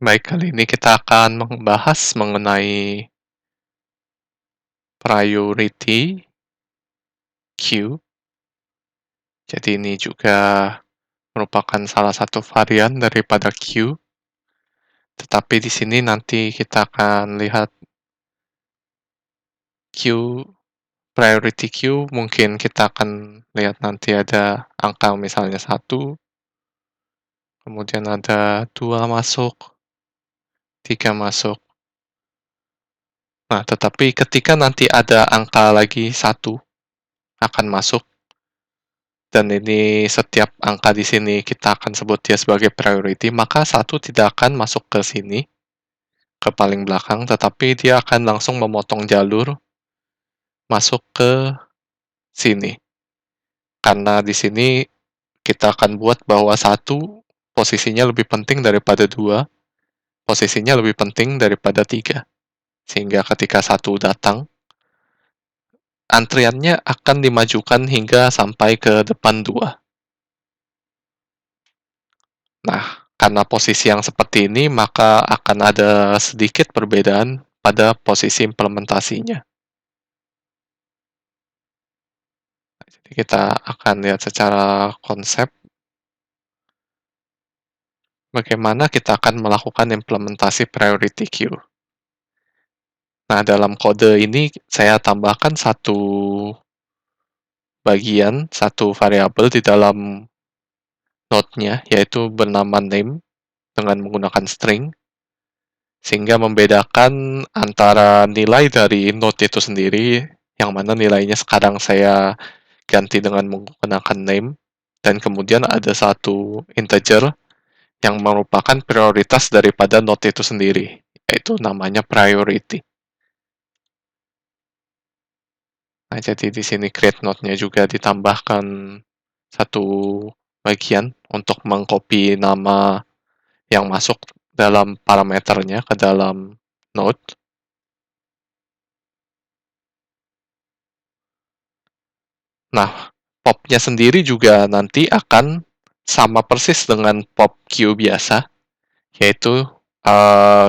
Baik, kali ini kita akan membahas mengenai priority queue. Jadi ini juga merupakan salah satu varian daripada queue, tetapi di sini nanti kita akan lihat queue, priority queue, mungkin kita akan lihat nanti ada angka misalnya 1, kemudian ada 2 masuk, 3 masuk. Nah, tetapi ketika nanti ada angka lagi 1 akan masuk, dan ini setiap angka di sini kita akan sebut dia sebagai priority, maka 1 tidak akan masuk ke sini, ke paling belakang, tetapi dia akan langsung memotong jalur masuk ke sini. Karena di sini kita akan buat bahwa 1 posisinya lebih penting daripada 2, posisinya lebih penting daripada 3. Sehingga ketika 1 datang, antriannya akan dimajukan hingga sampai ke depan 2. Nah, karena posisi yang seperti ini, maka akan ada sedikit perbedaan pada posisi implementasinya. Jadi kita akan lihat secara konsep bagaimana kita akan melakukan implementasi priority queue. Nah, dalam kode ini saya tambahkan satu bagian, satu variabel di dalam node-nya, yaitu bernama name dengan menggunakan string, sehingga membedakan antara nilai dari node itu sendiri, yang mana nilainya sekarang saya ganti dengan menggunakan name, dan kemudian ada satu integer yang merupakan prioritas daripada node itu sendiri, yaitu namanya priority. Nah, jadi di sini create node-nya juga ditambahkan satu bagian untuk mengcopy nama yang masuk dalam parameternya ke dalam node. Nah, pop-nya sendiri juga nanti akan sama persis dengan pop queue biasa, yaitu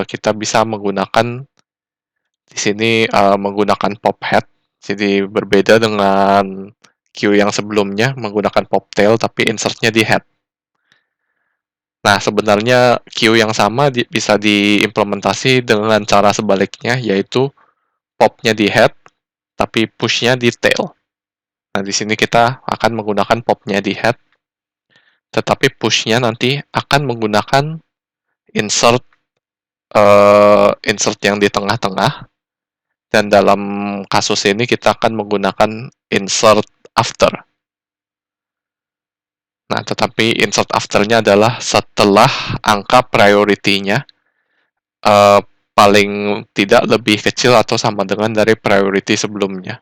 kita bisa menggunakan di sini menggunakan pop head, jadi berbeda dengan queue yang sebelumnya menggunakan pop tail tapi insertnya di head. Nah, sebenarnya queue yang sama bisa diimplementasi dengan cara sebaliknya, yaitu popnya di head tapi pushnya di tail. Nah, di sini kita akan menggunakan popnya di head, tetapi pushnya nanti akan menggunakan insert insert yang di tengah-tengah, dan dalam kasus ini kita akan menggunakan insert after. Nah, tetapi insert after-nya adalah setelah angka priority-nya uh, paling tidak lebih kecil atau sama dengan dari priority sebelumnya.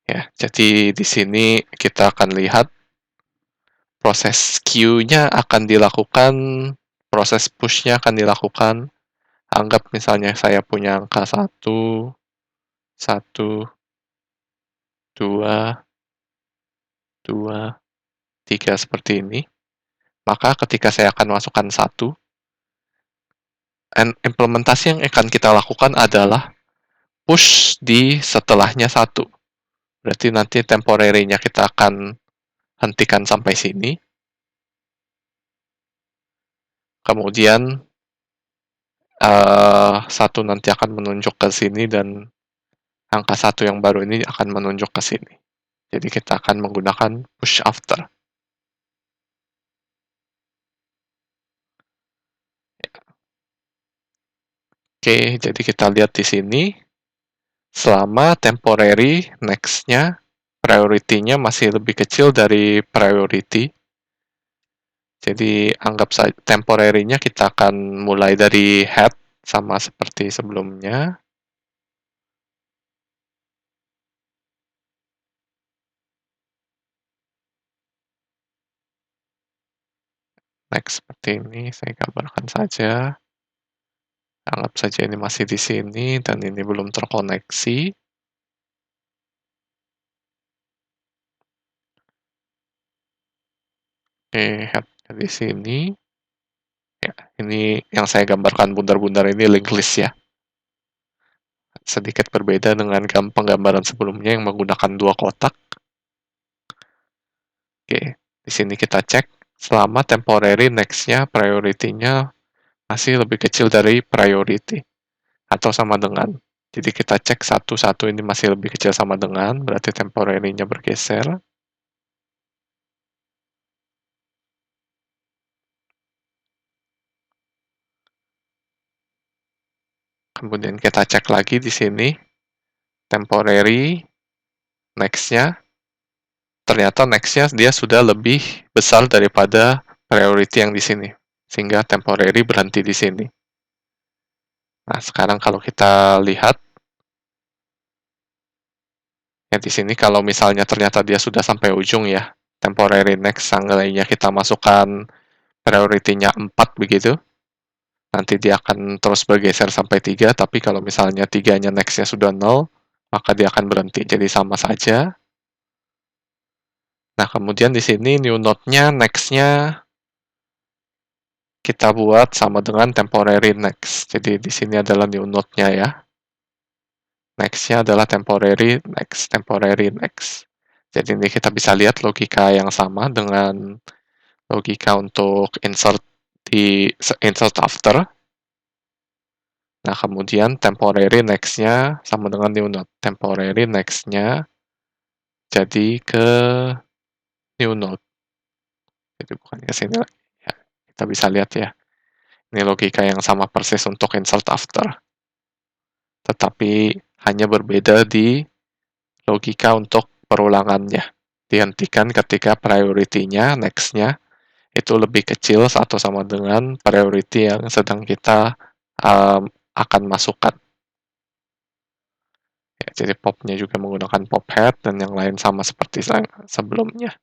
Ya, jadi di sini kita akan lihat proses queue-nya akan dilakukan, proses push-nya akan dilakukan. Anggap misalnya saya punya angka 1, 1, 2, 2, 3 seperti ini. Maka ketika saya akan masukkan 1, implementasi yang akan kita lakukan adalah push di setelahnya 1. Berarti nanti temporary-nya kita akan hentikan sampai sini. Kemudian 1 nanti akan menunjuk ke sini, dan angka 1 yang baru ini akan menunjuk ke sini. Jadi kita akan menggunakan push after. Oke, jadi kita lihat di sini, selama temporary next-nya, priority-nya masih lebih kecil dari priority. Jadi anggap saja temporary-nya kita akan mulai dari head, sama seperti sebelumnya. Next seperti ini, saya gambarkan saja. Anggap saja ini masih di sini, dan ini belum terkoneksi. Oke, head di sini. Ya, ini yang saya gambarkan bundar-bundar ini linked list ya. Sedikit berbeda dengan penggambaran sebelumnya yang menggunakan dua kotak. Oke, di sini kita cek selama temporary next-nya priority-nya masih lebih kecil dari priority atau sama dengan. Jadi kita cek satu-satu ini masih lebih kecil sama dengan, berarti temporary-nya bergeser. Kemudian kita cek lagi di sini, temporary next-nya, ternyata next-nya dia sudah lebih besar daripada priority yang di sini. Sehingga temporary berhenti di sini. Nah, sekarang kalau kita lihat, ya di sini kalau misalnya ternyata dia sudah sampai ujung ya, temporary next, seandainya kita masukkan priority-nya 4 begitu, nanti dia akan terus bergeser sampai 3, tapi kalau misalnya 3-nya next-nya sudah 0, maka dia akan berhenti. Jadi sama saja. Nah, kemudian di sini new node-nya, next-nya kita buat sama dengan temporary next. Jadi di sini adalah new node-nya ya. Next-nya adalah temporary next, temporary next. Jadi ini kita bisa lihat logika yang sama dengan logika untuk insert after. Nah, kemudian temporary next-nya sama dengan new node. Temporary next-nya jadi ke new node. Jadi bukan ke sini lagi. Ya, kita bisa lihat ya. Ini logika yang sama persis untuk insert after. Tetapi hanya berbeda di logika untuk perulangannya. Dihentikan ketika priority-nya, next-nya, itu lebih kecil atau sama dengan priority yang sedang kita akan masukkan. Ya, jadi popnya juga menggunakan pop head dan yang lain sama seperti sebelumnya.